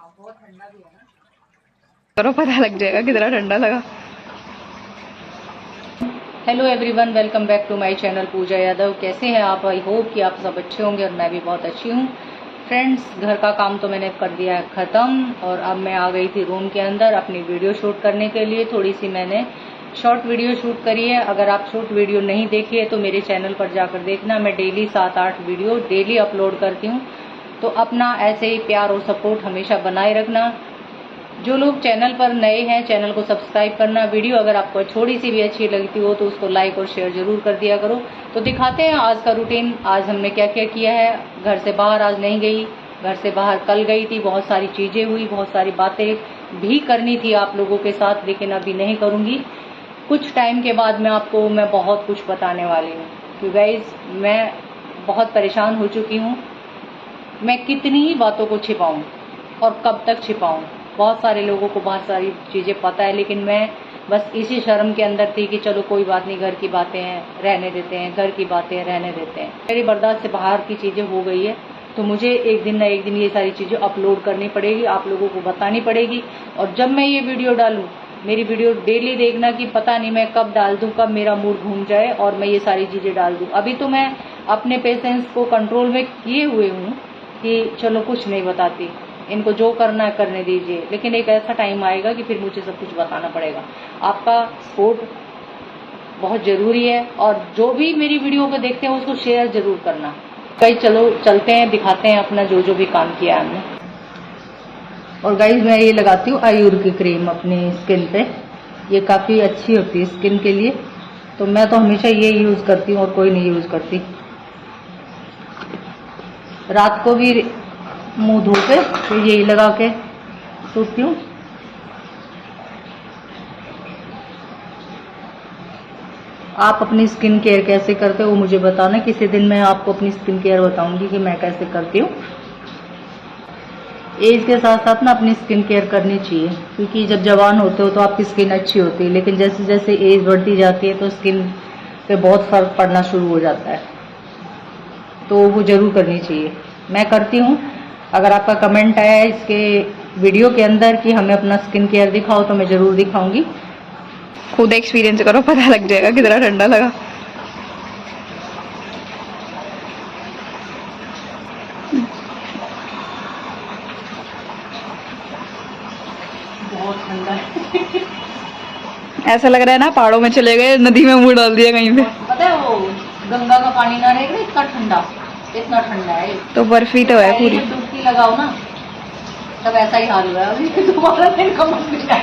बहुत ठंडा भी है ना, करो पता लग जाएगा कितना ठंडा लगा। Hello everyone, welcome back to my channel Pooja Yadav. कैसे हैं आप? आई होप कि आप सब अच्छे होंगे और मैं भी बहुत अच्छी हूँ। फ्रेंड्स, घर का काम तो मैंने कर दिया है ख़त्म और अब मैं आ गई थी रूम के अंदर अपनी वीडियो शूट करने के लिए। थोड़ी सी मैंने शॉर्ट वीडियो शूट करी है। अगर आप शॉर्ट वीडियो नहीं देखी है तो मेरे चैनल पर जाकर देखना। मैं डेली 7-8 वीडियो डेली अपलोड करती हूँ, तो अपना ऐसे ही प्यार और सपोर्ट हमेशा बनाए रखना। जो लोग चैनल पर नए हैं, चैनल को सब्सक्राइब करना। वीडियो अगर आपको थोड़ी सी भी अच्छी लगती हो तो उसको लाइक और शेयर जरूर कर दिया करो। तो दिखाते हैं आज का रूटीन। आज हमने क्या क्या किया है। घर से बाहर आज नहीं गई, घर से बाहर कल गई थी। बहुत सारी चीजें हुई, बहुत सारी बातें भी करनी थी आप लोगों के साथ, लेकिन अभी नहीं करूंगी। कुछ टाइम के बाद मैं बहुत कुछ बताने वाली हूँ। तो गाइज, मैं बहुत परेशान हो चुकी हूँ। मैं कितनी ही बातों को छिपाऊं और कब तक छिपाऊं। बहुत सारे लोगों को बहुत सारी चीजें पता है, लेकिन मैं बस इसी शर्म के अंदर थी कि चलो कोई बात नहीं, घर की बातें हैं रहने देते हैं, घर की बातें रहने देते हैं। मेरी बर्दाश्त से बाहर की चीजें हो गई है, तो मुझे एक दिन ना एक दिन ये सारी चीजें अपलोड करनी पड़ेगी, आप लोगों को बतानी पड़ेगी। और जब मैं ये वीडियो डालूं, मेरी वीडियो डेली देखना कि पता नहीं मैं कब डाल दूं, कब मेरा मूड घूम जाए और मैं ये सारी चीजें डाल दूं। अभी तो मैं अपने पेशेंस को कंट्रोल में किए हुए हूँ कि चलो कुछ नहीं बताती, इनको जो करना है करने दीजिए। लेकिन एक ऐसा टाइम आएगा कि फिर मुझे सब कुछ बताना पड़ेगा। आपका सपोर्ट बहुत जरूरी है और जो भी मेरी वीडियो को देखते हैं उसको शेयर जरूर करना। कहीं चलो चलते हैं, दिखाते हैं अपना जो जो भी काम किया है हमने। और गाइज, मैं ये लगाती हूँ आयुर की क्रीम अपनी स्किन पे। ये काफ़ी अच्छी होती है स्किन के लिए, तो मैं तो हमेशा ये यूज़ करती हूँ और कोई नहीं यूज़ करती। रात को भी मुंह धो के फिर यही लगा के सोती हूँ। आप अपनी स्किन केयर कैसे करते हो मुझे बताना। किसी दिन मैं आपको अपनी स्किन केयर बताऊंगी कि मैं कैसे करती हूँ। एज के साथ साथ ना अपनी स्किन केयर करनी चाहिए, क्योंकि जब जवान होते हो तो आपकी स्किन अच्छी होती है, लेकिन जैसे जैसे एज बढ़ती जाती है तो स्किन पे बहुत फर्क पड़ना शुरू हो जाता है। तो वो जरूर करनी चाहिए, मैं करती हूँ। अगर आपका कमेंट आया है इसके वीडियो के अंदर कि हमें अपना स्किन केयर दिखाओ, तो मैं जरूर दिखाऊंगी। खुद एक्सपीरियंस करो, पता लग जाएगा कितना ठंडा लगा। बहुत ठंडा है। ऐसा लग रहा है ना पहाड़ों में चले गए, नदी में मुंह डाल दिया कहीं पे। पता है वो गंगा का पानी ना रहेगा इतना ठंडा, इतना ठंडा है। तो बर्फी तो है पूरी। डुबकी लगाओ ना, तब ऐसा ही हाल हुआ है अभी। दोबारा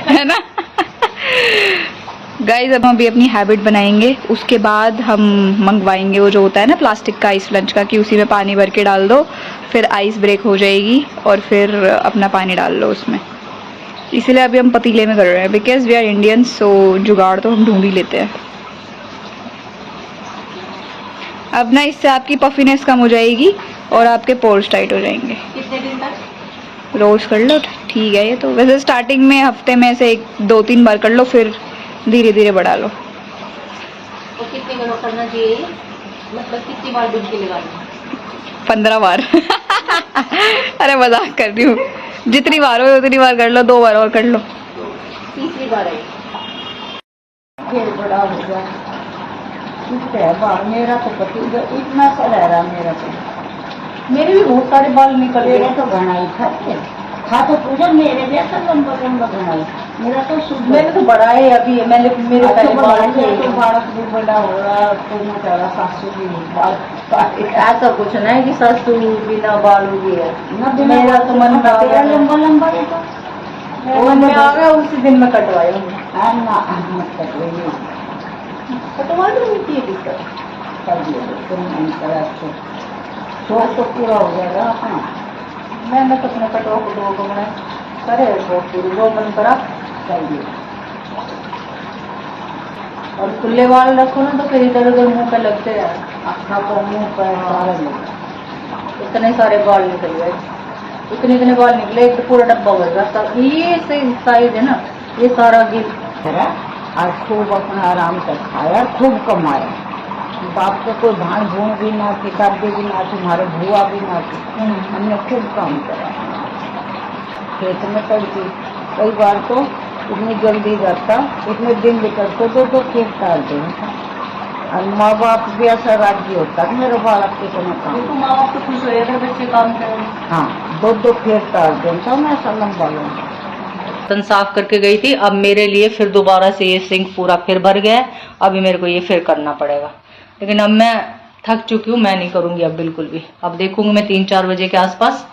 है ना। गाइज, अब हम अभी अपनी हैबिट बनाएंगे, उसके बाद हम मंगवाएंगे वो जो होता है ना प्लास्टिक का आइस लंच का, कि उसी में पानी भर के डाल दो, फिर आइस ब्रेक हो जाएगी और फिर अपना पानी डाल लो उसमें। इसीलिए अभी हम पतीले में कर रहे हैं, बिकॉज वी आर इंडियंस, सो जुगाड़ तो हम ढूंढ ही लेते हैं। अब ना इससे आपकी पफीनेस कम हो जाएगी और आपके पोर्स टाइट हो जाएंगे। कितने दिन तक? रोज कर लो, ठीक है। ये तो वैसे स्टार्टिंग में हफ्ते में से 2-3 बार कर लो, फिर धीरे धीरे बढ़ा लो। तो कितनी बार करना चाहिए, मतलब कितनी बार डुबकी लगानी? 15 बार। अरे मजाक कर रही हूँ, जितनी बार हो उतनी बार कर लो, 2 बार और कर लो। तीसरी बार है फिर बड़ा हो गया। मेरा तो पति इतना सा रह रहा, मेरे भी बहुत सारे बाल निकल गए। तो घनाई था तो पूजा, मेरे भी ऐसा लंबा लंबा घनाई। मेरा तो मैंने तो बड़ा है अभी, मैंने मेरे तो बालक भी बड़ा हो रहा, तो मैं सासू भी ऐसा कुछ ना है कि सासू बिना बाल होगी है। मेरा तो मन लंबा लंबा है, तो मैं आ गया उसी दिन में कटवाया हूँ। कटवा होती है दिक्कत तो पूरा हो जाएगा। हाँ, मैंने तो अपने कटवा को 2 कमरे करे, पूरी 2 मन करा कर दिया। और खुले बाल रखो ना तो फिर इधर उधर मुंह पे लगते हैं, आँखों को मुंह पर सारे लोग। इतने सारे बाल निकल गए, इतने बाल निकले, एक तो पूरा डब्बा हो गया। ये सही साइज है ना, ये सारा गिर और खूब अपना आराम से खाया, खूब कमाया। बाप को कोई भाण भूण भी ना थी, दादी भी ना थी, हमारे भुआ भी ना थी, हमने खूब काम करा। खेत में करती, कई बार तो इतनी जल्दी जाता, इतने दिन भी करते तो खेत डाल देता। और माँ बाप भी ऐसा राजी होता कि मेरे बालक के समय काम, तो माँ बाप तो खुश हो अगर बच्चे काम करें। हाँ, दो खेत डाल देता मैं, ऐसा लंबा लंबा। बर्तन साफ करके गई थी, अब मेरे लिए फिर दोबारा से ये सिंक पूरा फिर भर गया है। अभी मेरे को ये फिर करना पड़ेगा, लेकिन अब मैं थक चुकी हूँ, मैं नहीं करूँगी अब बिल्कुल भी। अब देखूंगी मैं 3-4 बजे के आसपास।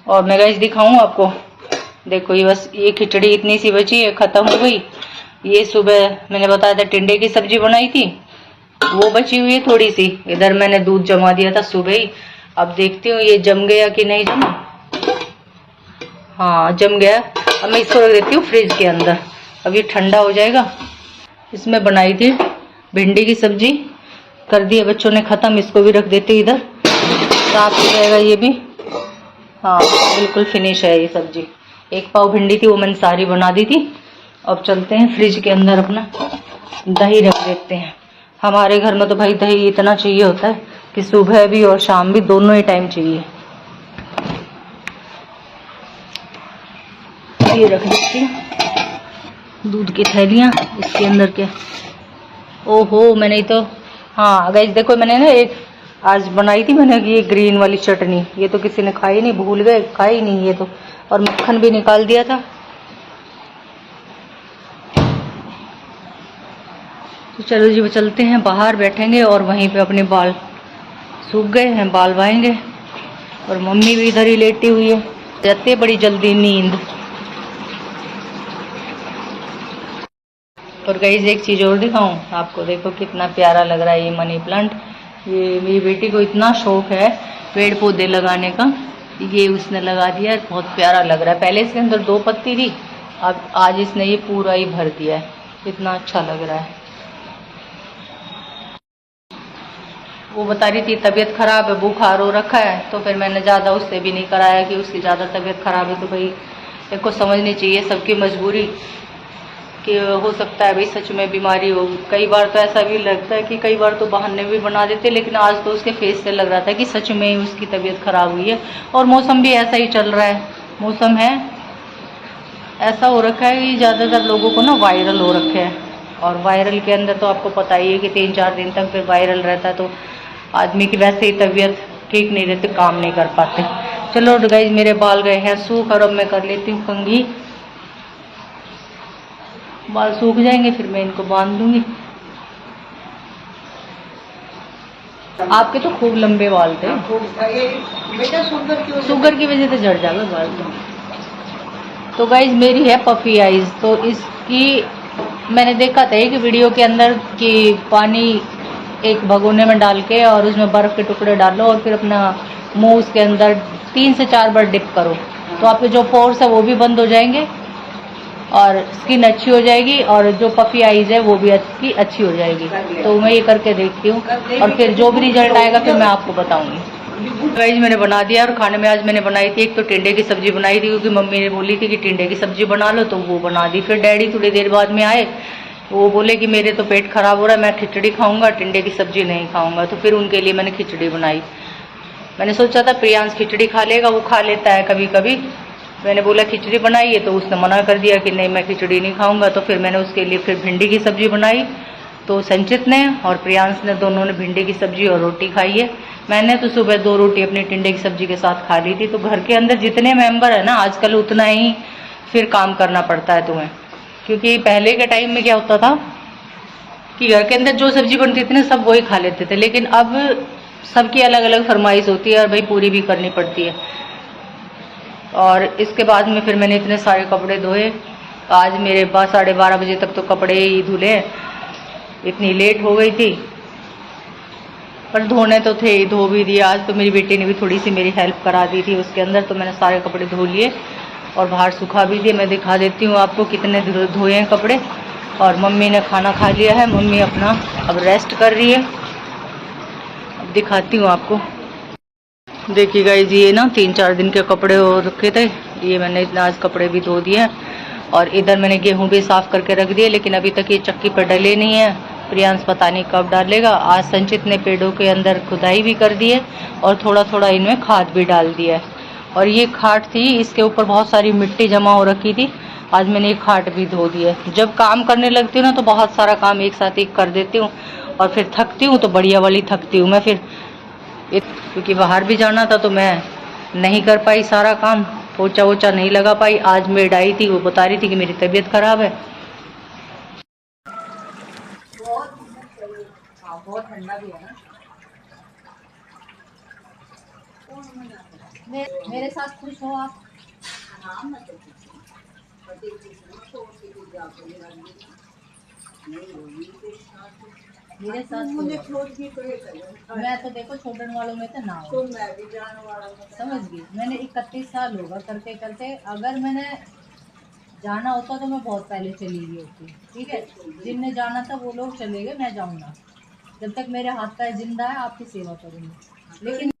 और मैं गाइस दिखाऊँ आपको, देखो ये बस ये खिचड़ी इतनी सी बची है, खत्म हो गई। ये सुबह मैंने बताया था टिंडे की सब्जी बनाई थी, वो बची हुई है थोड़ी सी। इधर मैंने दूध जमा दिया था सुबह ही, अब देखती हूँ ये जम गया कि नहीं जमा। हाँ जम गया। अब मैं इसको रख देती हूँ फ्रिज के अंदर, अब ये ठंडा हो जाएगा। इसमें बनाई थी भिंडी की सब्जी, कर दिया बच्चों ने खत्म, इसको भी रख देते इधर, साफ हो जाएगा ये भी। हाँ बिल्कुल फिनिश है ये सब्जी। एक पाव भिंडी थी वो मैंने सारी बना दी थी। अब चलते हैं फ्रिज के अंदर, अपना दही रख देते हैं। हमारे घर में तो भाई दही इतना चाहिए होता है कि सुबह भी और शाम भी दोनों ही टाइम चाहिए। ये रख देती हूँ दूध की थैलियाँ, इसके अंदर क्या, ओहो मैंने तो, हाँ गाइस देखो मैंने ना एक आज बनाई थी मैंने ये ग्रीन वाली चटनी, ये तो किसी ने खाई नहीं, भूल गए, खाई नहीं ये तो। और मक्खन भी निकाल दिया था। तो चलो जी चलते हैं बाहर, बैठेंगे और वहीं पे अपने बाल सूख गए हैं, बाल बाएंगे। और मम्मी भी इधर ही लेटी हुई है, जाती है बड़ी जल्दी नींद। और गाइस एक चीज़ और दिखाऊं आपको, देखो कितना प्यारा लग रहा है ये मनी प्लांट। ये मेरी बेटी को इतना शौक है पेड़ पौधे लगाने का, ये उसने लगा दिया है, बहुत प्यारा लग रहा है। पहले इसके अंदर 2 पत्ती थी, अब आज इसने ये पूरा ही भर दिया है, इतना अच्छा लग रहा है। वो बता रही थी तबीयत खराब है, बुखार हो रखा है, तो फिर मैंने ज़्यादा उससे भी नहीं कराया कि उसकी ज़्यादा तबीयत खराब है। तो भाई एक को समझनी चाहिए सबकी मजबूरी, कि हो सकता है भाई सच में बीमारी हो। कई बार तो ऐसा भी लगता है कि कई बार तो बहाने भी बना देते, लेकिन आज तो उसके फेस से लग रहा था कि सच में उसकी तबीयत खराब हुई है। और मौसम भी ऐसा ही चल रहा है, मौसम है ऐसा हो रखा है कि ज़्यादातर लोगों को ना वायरल हो रखे हैं। और वायरल के अंदर तो आपको पता ही है कि 3-4 दिन तक फिर वायरल रहता है, तो आदमी की वैसे ही तबीयत ठीक नहीं रहती, काम नहीं कर पाते। चलो गाइस मेरे बाल गए हैं सूख, और अब मैं कर लेती हूँ कंघी, बाल सूख जाएंगे फिर मैं इनको बांध दूंगी। आपके तो खूब लंबे बाल थे, बेटा शुगर की वजह से झड़ जाएगा बाल तो गाइज मेरी है पफी आइज, तो इसकी मैंने देखा था एक वीडियो के अंदर कि पानी एक भगोने में डाल के और उसमें बर्फ़ के टुकड़े डालो और फिर अपना मुंह उसके अंदर 3 से 4 बार डिप करो, तो आपके जो पोर्स है वो भी बंद हो जाएंगे और स्किन अच्छी हो जाएगी, और जो पफी आइज है वो भी अच्छी हो जाएगी। तो मैं ये करके देखती हूँ और फिर जो भी रिजल्ट आएगा फिर मैं आपको बताऊँगी। गाइस मैंने बना दिया, और खाने में आज मैंने बनाई थी एक तो टिंडे की सब्जी बनाई थी, क्योंकि मम्मी ने बोली थी कि टिंडे की सब्जी बना लो, तो वो बना दी। फिर डैडी थोड़ी देर बाद में आए, वो बोले कि मेरे तो पेट खराब हो रहा है, मैं खिचड़ी खाऊंगा, टिंडे की सब्जी नहीं खाऊंगा। तो फिर उनके लिए मैंने खिचड़ी बनाई। मैंने सोचा था प्रियांश खिचड़ी खा लेगा, वो खा लेता है कभी कभी। मैंने बोला खिचड़ी बनाई है, तो उसने मना कर दिया कि नहीं मैं खिचड़ी नहीं खाऊंगा। तो फिर मैंने उसके लिए फिर भिंडी की सब्जी बनाई। तो संचित ने और प्रियांश ने दोनों ने भिंडी की सब्जी और रोटी खाई है। मैंने तो सुबह 2 रोटी अपनी टिंडे की सब्जी के साथ खा ली थी। तो घर के अंदर जितने मेंबर है ना आजकल, उतना ही फिर काम करना पड़ता है तुम्हें, क्योंकि पहले के टाइम में क्या होता था कि घर के अंदर जो सब्जी बनती थी ना सब वही खा लेते थे, लेकिन अब सबकी अलग अलग फरमाइश होती है और भाई पूरी भी करनी पड़ती है। और इसके बाद में फिर मैंने इतने सारे कपड़े धोए। आज मेरे पास 12:30 बजे तक तो कपड़े ही धुले, इतनी लेट हो गई थी, पर धोने तो थे ही, धो भी दिया। आज तो मेरी बेटी ने भी थोड़ी सी मेरी हेल्प करा दी थी उसके अंदर, तो मैंने सारे कपड़े धो लिए और बाहर सुखा भी दिए। मैं दिखा देती हूँ आपको कितने धोए हैं कपड़े। और मम्मी ने खाना खा लिया है, मम्मी अपना अब रेस्ट कर रही है। अब दिखाती हूँ आपको। देखिए गाइस ये ना 3-4 दिन के कपड़े हो रखे थे, ये मैंने इतना आज कपड़े भी धो दिए। और इधर मैंने गेहूं भी साफ़ करके रख दिए, लेकिन अभी तक ये चक्की पर डले नहीं है। प्रियांश पता नहीं कब डालेगा। आज संचित ने पेड़ों के अंदर खुदाई भी कर दी है और थोड़ा थोड़ा इनमें खाद भी डाल दिया है। और ये खाट थी, इसके ऊपर बहुत सारी मिट्टी जमा हो रखी थी। आज मैंने ये खाट भी धो दिया। जब काम करने लगती हूँ ना तो बहुत सारा काम एक साथ एक कर देती हूँ और फिर थकती हूँ तो बढ़िया वाली थकती हूँ मैं फिर। क्योंकि बाहर भी जाना था तो मैं नहीं कर पाई सारा काम, पोछा वोछा नहीं लगा पाई। आज मेड आई थी, वो बता रही थी कि मेरी तबीयत खराब है। बहुत ठंडा भी है ना। मेरे साथ खुश हो आप? मेरे साथ मुझे छोड़ के मैं तो देखो छोड़ने वालों में तो ना हो, तो मैं भी जाने वाला हूं, समझ गई। मैंने 31 साल होगा करते करते, अगर मैंने जाना होता तो मैं बहुत पहले चली गई होती। ठीक है, जिनने जाना था वो लोग चले गए, मैं जाऊंगा। जब तक मेरे हाथ पैर जिंदा है आपकी सेवा करूंगी। लेकिन